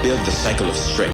Build the cycle of strength.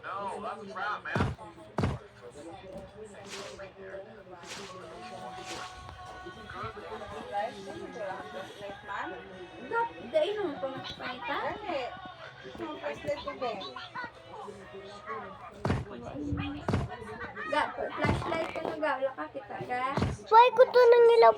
No, that's a trap, man. Dahil naman po magpapita. Flashlight ka na gawla ka kita ka. Why ko to nang ilaw